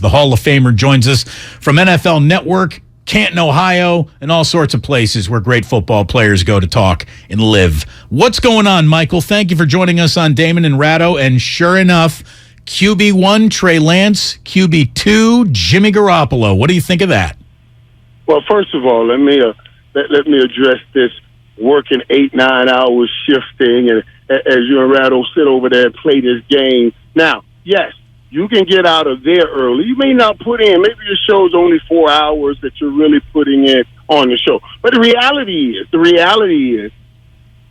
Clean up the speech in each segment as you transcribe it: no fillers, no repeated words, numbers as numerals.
The Hall of Famer joins us from NFL Network, Canton, Ohio, and all sorts of places where great football players go to talk and live. What's going on, Michael? Thank you for joining us on Damon and Ratto. And sure enough, QB1, Trey Lance, QB2, Jimmy Garoppolo. What do you think of that? Well, first of all, let me address this working 8-9 hours shifting, and as you and Ratto sit over there and play this game. Now, yes, you can get out of there early. You may not put in, maybe your show's only 4 hours that you're really putting in on the show. But the reality is,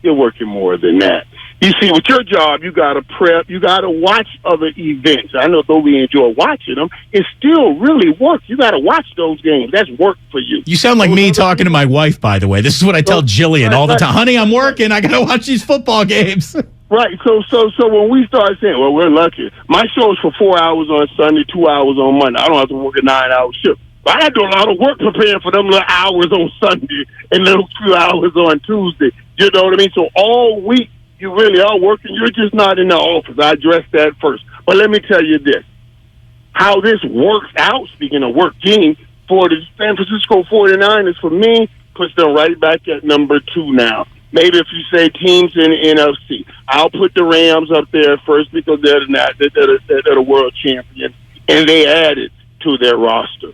you're working more than that. You see, with your job, you got to prep, you got to watch other events. I know though we enjoy watching them, it's still really work. You got to watch those games. That's work for you. You sound like me talking to my wife, by the way. This is what I tell Jillian all the time. Honey, I'm working. I got to watch these football games. Right. So when we start saying, well, we're lucky. My show is for 4 hours on Sunday, 2 hours on Monday. I don't have to work a 9-hour shift. But I do a lot of work preparing for them little hours on Sunday and little few hours on Tuesday. You know what I mean? So all week, you really are working. You're just not in the office. I addressed that first. But let me tell you this. How this works out, speaking of working, for the San Francisco 49ers, for me, puts them right back at number 2 now. Maybe if you say teams in the NFC, I'll put the Rams up there first because they're the world champion, and they added to their roster.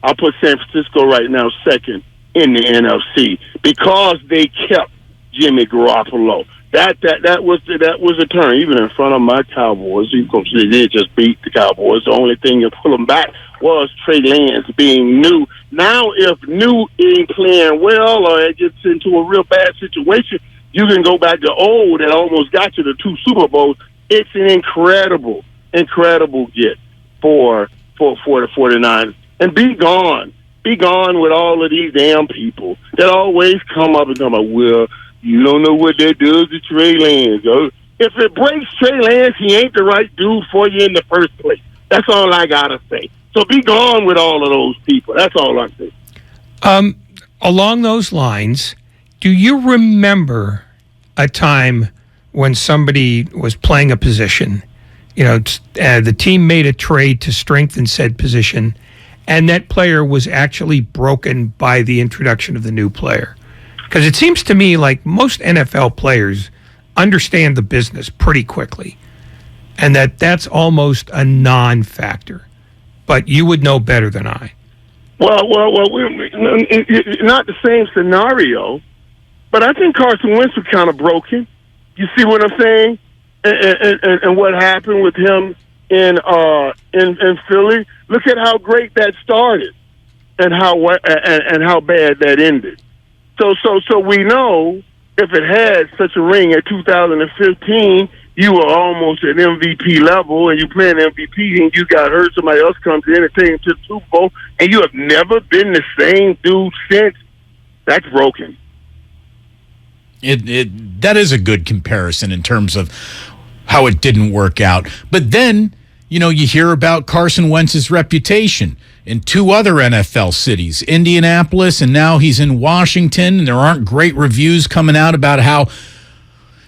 I'll put San Francisco right now second in the NFC because they kept Jimmy Garoppolo. That was a turn, even in front of my Cowboys. They did just beat the Cowboys. The only thing that pulled them back was Trey Lance being new. Now, if new ain't playing well or it gets into a real bad situation, you can go back to old that almost got you to 2 Super Bowls. It's an incredible get for the 49ers. And be gone with all of these damn people that always come up and talk about, well, you don't know what that does to Trey Lance. If it breaks Trey Lance, he ain't the right dude for you in the first place. That's all I got to say. So be gone with all of those people. That's all I'm saying. Along those lines, do you remember a time when somebody was playing a position, the team made a trade to strengthen said position, and that player was actually broken by the introduction of the new player? Because it seems to me like most NFL players understand the business pretty quickly, and that's almost a non-factor. But you would know better than I. Well, it's not the same scenario, but I think Carson Wentz was kind of broken. You see what I'm saying? And what happened with him in Philly? Look at how great that started, and how bad that ended. So we know if it had such a ring at 2015, you were almost at MVP level, and you playing MVP, and you got hurt. Somebody else comes in and takes him to the Super Bowl, and you have never been the same dude since. That's broken. That is a good comparison in terms of how it didn't work out. But then, you hear about Carson Wentz's reputation in 2 other NFL cities, Indianapolis, and now he's in Washington, and there aren't great reviews coming out about how,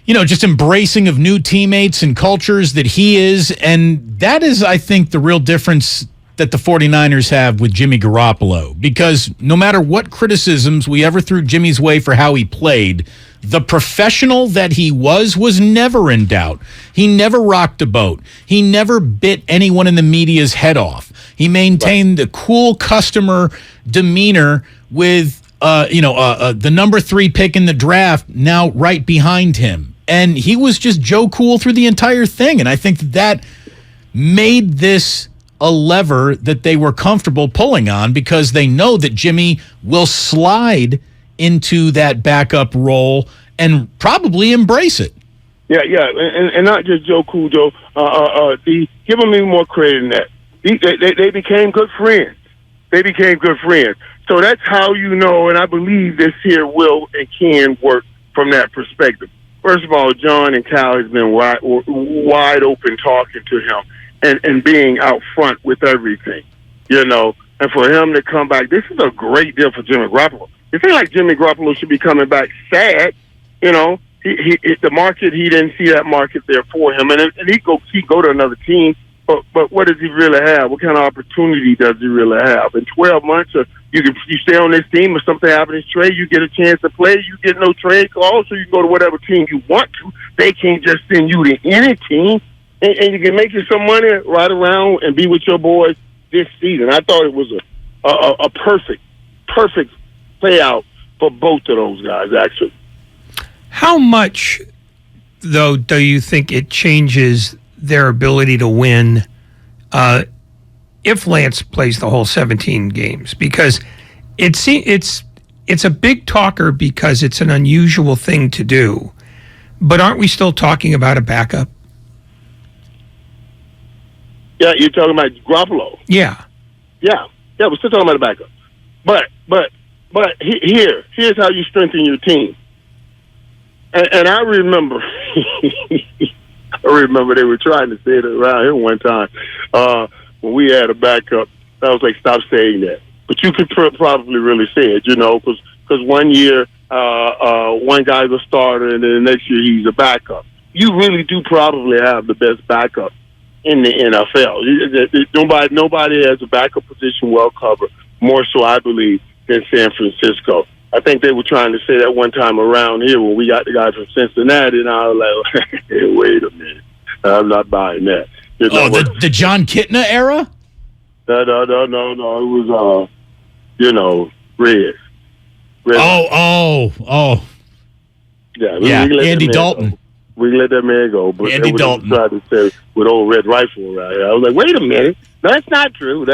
just embracing of new teammates and cultures that he is. And that is, I think, the real difference that the 49ers have with Jimmy Garoppolo, because no matter what criticisms we ever threw Jimmy's way for how he played, the professional that he was never in doubt. He never rocked a boat. He never bit anyone in the media's head off. He maintained the cool customer demeanor with, the number 3 pick in the draft now right behind him. And he was just Joe Cool through the entire thing. And I think that made this a lever that they were comfortable pulling on, because they know that Jimmy will slide into that backup role and probably embrace it. Yeah, and not just Joe Cool, Joe. Give them even more credit than that. They became good friends. So that's how you know, and I believe this here will and can work from that perspective. First of all, John and Kyle has been wide open talking to him and being out front with everything, and for him to come back, this is a great deal for Jimmy Garoppolo. It seems like Jimmy Garoppolo should be coming back sad, the market, he didn't see that market there for him, and he go to another team. But what does he really have? What kind of opportunity does he really have? In 12 months, you stay on this team. If something happens, trade, you get a chance to play. You get no trade call, so you can go to whatever team you want to. They can't just send you to any team, and you can make you some money right around and be with your boys this season. I thought it was a perfect play out for both of those guys, actually. How much, though, do you think it changes their ability to win if Lance plays the whole 17 games? Because it's a big talker because it's an unusual thing to do. But aren't we still talking about a backup? Yeah, you're talking about Garoppolo. Yeah. Yeah, we're still talking about a backup. But here's how you strengthen your team. And I remember, they were trying to say it around here one time when we had a backup. I was like, stop saying that. But you could probably really say it, because 1 year one guy's a starter and then the next year he's a backup. You really do probably have the best backup in the NFL. Nobody has a backup position well covered, more so I believe, than San Francisco. I think they were trying to say that one time around here when we got the guy from Cincinnati, and I was like, hey, wait a minute. I'm not buying that. The John Kitna era? No. It was, Reds. Oh. Yeah, Andy Dalton. We let that man go. But Andy Dalton. Tried to say with old red rifle around here. I was like, wait a minute. That's not true.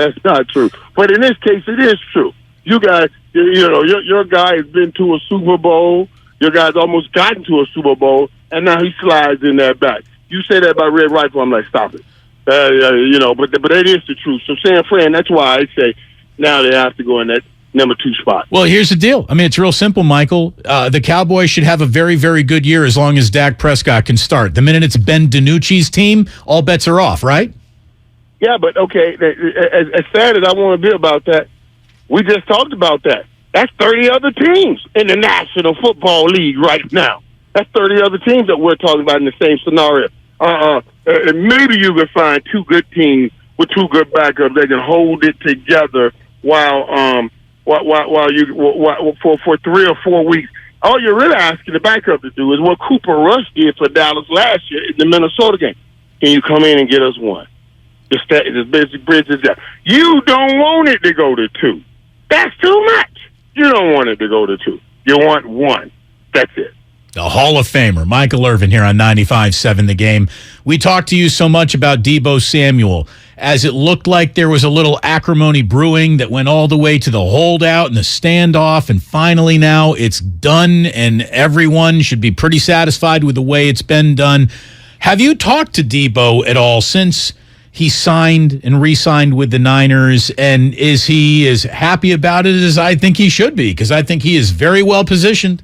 But in this case, it is true. You guys, your guy has been to a Super Bowl. Your guy's almost gotten to a Super Bowl, and now he slides in that back. You say that about red rifle, I'm like, stop it. But it is the truth. So San Fran, that's why I say now they have to go in that number 2 spot. Well, here's the deal. I mean, it's real simple, Michael. The Cowboys should have a very, very good year as long as Dak Prescott can start. The minute it's Ben DiNucci's team, all bets are off, right? Yeah, but okay, as sad as I want to be about that, we just talked about that. That's 30 other teams in the National Football League right now. That's 30 other teams that we're talking about in the same scenario. Maybe you can find 2 good teams with 2 good backups that can hold it together while for 3 or 4 weeks. All you're really asking the backup to do is what Cooper Rush did for Dallas last year in the Minnesota game. Can you come in and get us 1? Just basic bridges down. You don't want it to go to 2. That's too much. You don't want it to go to 2. You want 1. That's it. The Hall of Famer, Michael Irvin, here on 95.7 The Game. We talked to you so much about Deebo Samuel, as it looked like there was a little acrimony brewing that went all the way to the holdout and the standoff, and finally now it's done, and everyone should be pretty satisfied with the way it's been done. Have you talked to Deebo at all since he signed and re-signed with the Niners, and is he as happy about it as I think he should be? Because I think he is very well positioned.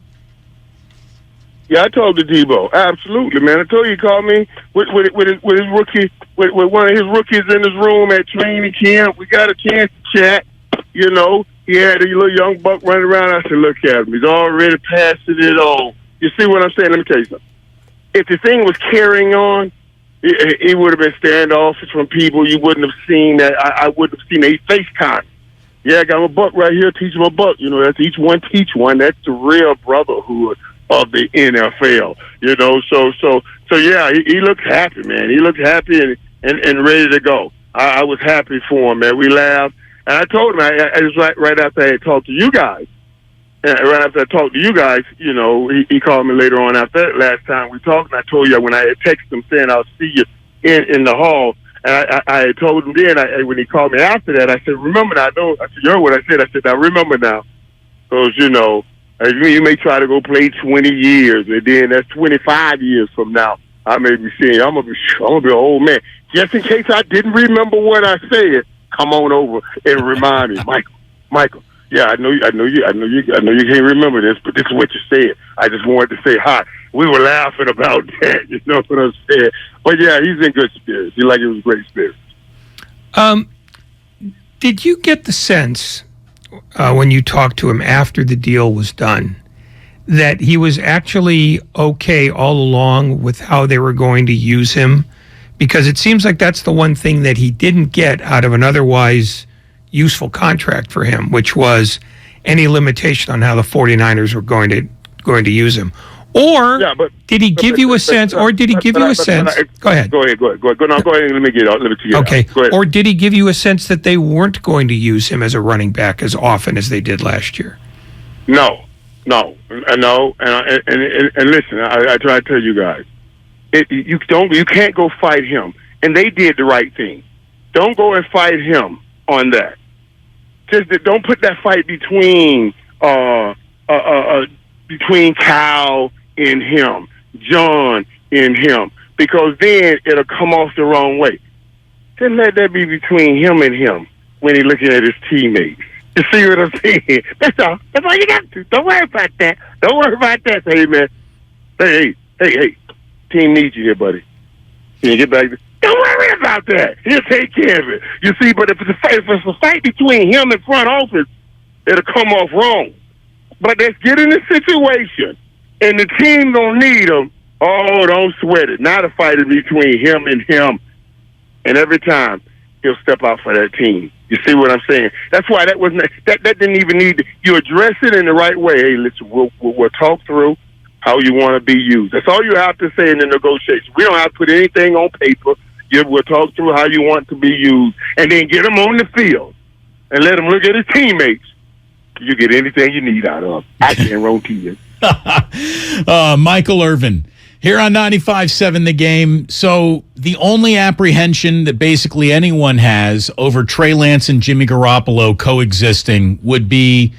Yeah, I told to Deebo. Absolutely, man. I told you he called me with his rookie, with one of his rookies in his room at training camp. We got a chance to chat. He had a little young buck running around. I said, look at him. He's already passing it on. You see what I'm saying? Let me tell you something. If the thing was carrying on, he would have been standoffish from people. You wouldn't have seen that. I wouldn't have seen a FaceTime. Yeah, I got my buck right here. Teach him a buck. That's each one teach one. That's the real brotherhood of the NFL. So yeah, he looked happy, man. He looked happy and ready to go. I was happy for him, man. We laughed, and I told him I was right after I had talked to you guys. And right after I talked to you guys, he called me later on after that last time we talked, and I told you when I had texted him saying I'll see you in the hall, and I had told him then, when he called me after that, I said, remember now, I said, you heard what I said? I said, now remember now, because, you may try to go play 20 years, and then that's 25 years from now. I may be saying, I'm gonna be an old man. Just in case I didn't remember what I said, come on over and remind me, Michael. Yeah, I know you can't remember this, but this is what you said. I just wanted to say hi. We were laughing about that, you know what I'm saying? But yeah, he's in good spirits. It was great spirits. Did you get the sense when you talked to him after the deal was done that he was actually okay all along with how they were going to use him? Because it seems like that's the one thing that he didn't get out of an otherwise useful contract for him, which was any limitation on how the 49ers were going to use him. Or did he give you a sense? Go ahead. Go ahead. No, go ahead and let me get out. Let me get out. Okay. Go ahead. Or did he give you a sense that they weren't going to use him as a running back as often as they did last year? No. And listen, I try to tell you guys, you can't go fight him. And they did the right thing. Don't go and fight him on that. Just don't put that fight between Kyle and him, John and him, because then it'll come off the wrong way. Just let that be between him and him when he's looking at his teammates. You see what I'm saying? That's all. That's all you got to. Don't worry about that. Say, hey, man. Hey. Team needs you here, buddy. Can you get back? Don't worry about that. He'll take care of it. You see, but if it's a fight between him and front office, it'll come off wrong. But let's get in the situation, and the team don't need him. Oh, don't sweat it. Now the fight is between him, and every time he'll step out for that team. You see what I'm saying? That's why that didn't even need. You address it in the right way. Hey, listen, we'll talk through how you want to be used. That's all you have to say in the negotiation. We don't have to put anything on paper. We'll talk through how you want to be used, and then get him on the field and let him look at his teammates. You get anything you need out of. I guarantee you. Michael Irvin here on 95.7 The Game. So the only apprehension that basically anyone has over Trey Lance and Jimmy Garoppolo coexisting would be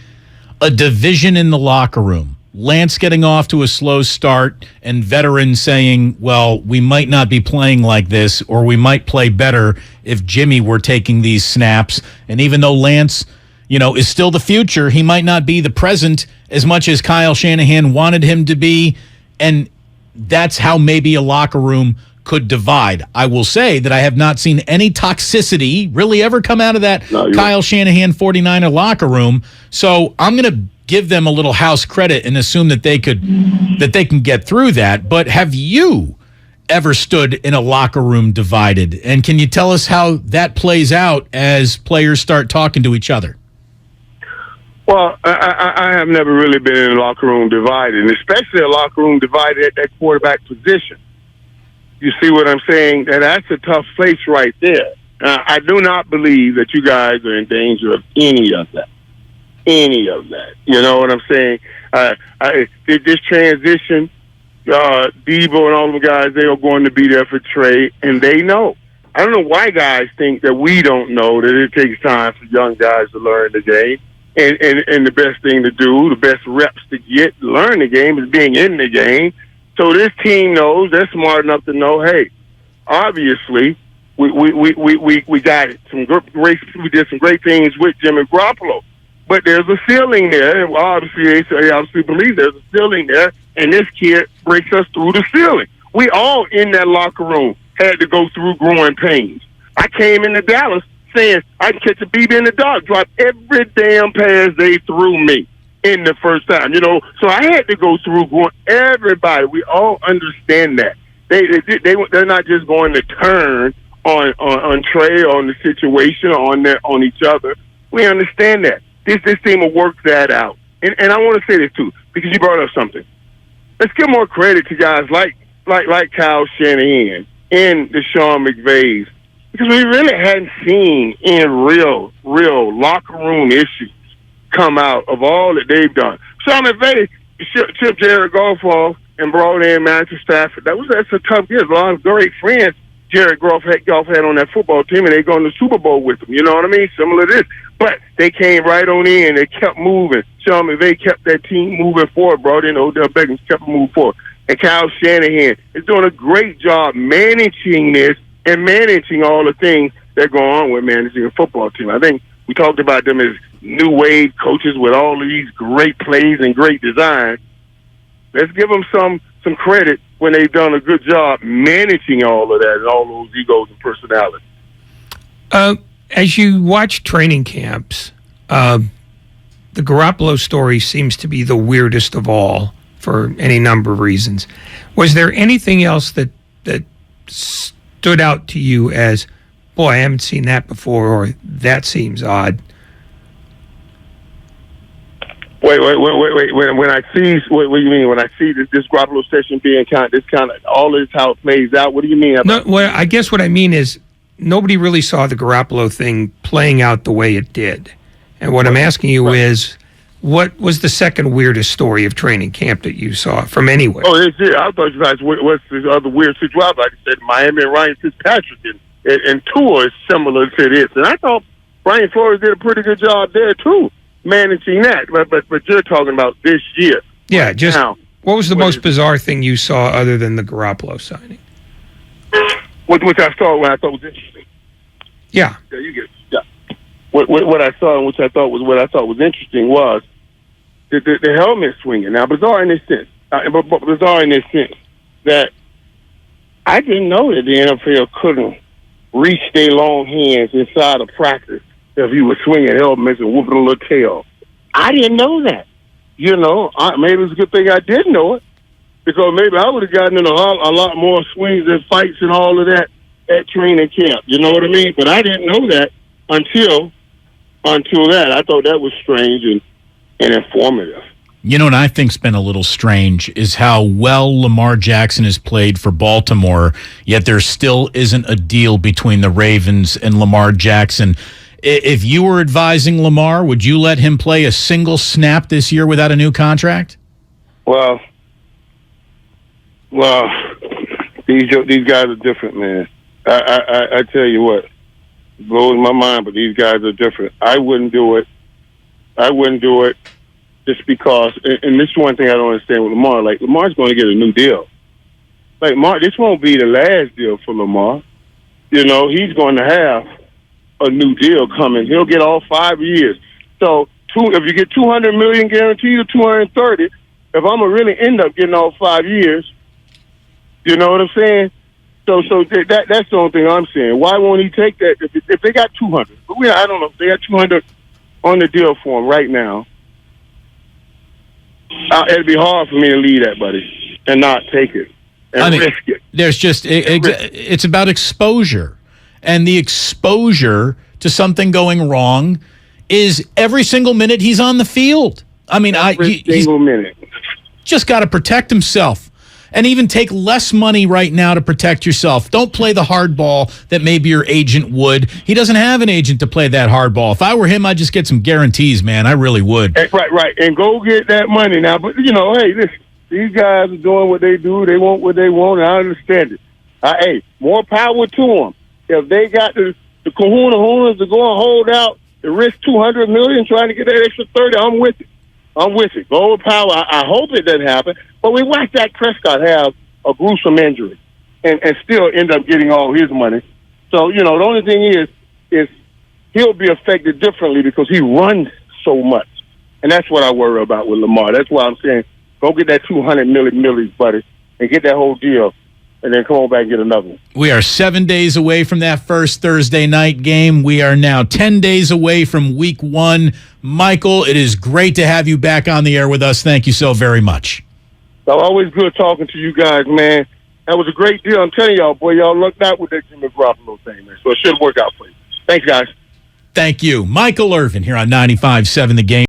a division in the locker room. Lance getting off to a slow start and veterans saying, well, we might not be playing like this, or we might play better if Jimmy were taking these snaps. And even though Lance, is still the future, he might not be the present as much as Kyle Shanahan wanted him to be. And that's how maybe a locker room could divide. I will say that I have not seen any toxicity really ever come out of that Kyle Shanahan 49er locker room. So I'm going to give them a little house credit and assume that they can get through that. But have you ever stood in a locker room divided? And can you tell us how that plays out as players start talking to each other? Well, I have never really been in a locker room divided, and especially a locker room divided at that quarterback position. You see what I'm saying? And that's a tough place right there. I do not believe that you guys are in danger of any of that. You know what I'm saying? This transition, Debo and all the guys, they are going to be there for Trey, and they know. I don't know why guys think that we don't know that it takes time for young guys to learn the game. And the best thing to do, the best reps to get to learn the game is being in the game. So this team knows, they're smart enough to know, hey, obviously we got some great, we did some great things with Jimmy Garoppolo. But there's a ceiling there, and obviously they obviously believe there's a ceiling there, and this kid breaks us through the ceiling. We all in that locker room had to go through growing pains. I came into Dallas saying I can catch a BB in the dark, drop every damn pass they threw me in the first time, So I had to go through growing. Everybody, we all understand that. They're not just going to turn on Trey, on the situation, on each other. We understand that. This team will work that out. And I want to say this too, because you brought up something. Let's give more credit to guys like Kyle Shanahan and the Sean McVays, because we really hadn't seen any real locker room issues come out of all that they've done. Sean McVay shipped Jared Goff off and brought in Matthew Stafford. That's a tough deal. A lot of great friends Jared Goff had on that football team, and they go in the Super Bowl with him. You know what I mean? Similar to this. But they came right on in. They kept moving. Sean McVay kept that team moving forward, brought in Odell Beckham, kept them moving forward. And Kyle Shanahan is doing a great job managing this and managing all the things that go on with managing a football team. I think we talked about them as new wave coaches with all of these great plays and great design. Let's give them some credit when they've done a good job managing all of that and all those egos and personalities. As you watch training camps, the Garoppolo story seems to be the weirdest of all for any number of reasons. Was there anything else that stood out to you as, boy, I haven't seen that before, or that seems odd? Wait. When I see, what do you mean? When I see this Garoppolo session being kind of all this how it plays out, what do you mean? No, well, I guess what I mean is nobody really saw the Garoppolo thing playing out the way it did. And what I'm asking you is, what was the second weirdest story of training camp that you saw from anywhere? Oh, I thought you guys, what's the other weird situation? Like I said, Miami and Ryan Fitzpatrick and Tua is similar to this. And I thought Brian Flores did a pretty good job there, too, managing that. But you're talking about this year. Yeah, just now, what was the most bizarre thing you saw other than the Garoppolo signing? Which I saw when I thought was interesting. Yeah. Yeah, you get it. Yeah. What I saw and what I thought was interesting was the helmet swinging. Now, bizarre in this sense that I didn't know that the NFL couldn't reach their long hands inside of practice if you were swinging helmets and whooping a little tail. I didn't know that. Maybe it's a good thing I didn't know it, because maybe I would have gotten in a lot more swings and fights and all of that at training camp. You know what I mean? But I didn't know that until that. I thought that was strange and informative. You know what I think's been a little strange is how well Lamar Jackson has played for Baltimore, yet there still isn't a deal between the Ravens and Lamar Jackson. If you were advising Lamar, would you let him play a single snap this year without a new contract? Well, these guys are different, man. I tell you what, it blows my mind, but these guys are different. I wouldn't do it just because, and this is one thing I don't understand with Lamar. Like, Lamar's going to get a new deal. Like, this won't be the last deal for Lamar. He's going to have a new deal coming. He'll get all 5 years. So, if you get $200 million guaranteed or $230, if I'm going to really end up getting all 5 years, you know what I'm saying? So that's the only thing I'm saying. Why won't he take that if they got 200? But I don't know if they got 200 on the deal for him right now. It'd be hard for me to leave that, buddy, and not take it and risk it. There's just it's about exposure, and the exposure to something going wrong is every single minute he's on the field. I mean, every single minute. Just got to protect himself. And even take less money right now to protect yourself. Don't play the hard ball that maybe your agent would. He doesn't have an agent to play that hard ball. If I were him, I'd just get some guarantees, man. I really would. Right. And go get that money now. But, hey, listen, these guys are doing what they do. They want what they want, and I understand it. Hey, more power to them. If they got the kahunas to go and hold out and risk $200 million trying to get that extra 30, I'm with it. Go with power. I hope it doesn't happen. But we watched Dak Prescott have a gruesome injury and still end up getting all his money. So, the only thing is he'll be affected differently because he runs so much. And that's what I worry about with Lamar. That's why I'm saying go get that $200 million, buddy, and get that whole deal. And then come on back and get another one. We are 7 days away from that first Thursday night game. We are now 10 days away from week 1. Michael, it is great to have you back on the air with us. Thank you so very much. So always good talking to you guys, man. That was a great deal. I'm telling y'all, boy, y'all lucked out with that Jimmy Garoppolo thing, man. So it should work out for you. Thanks, guys. Thank you. Michael Irvin here on 95.7 The Game.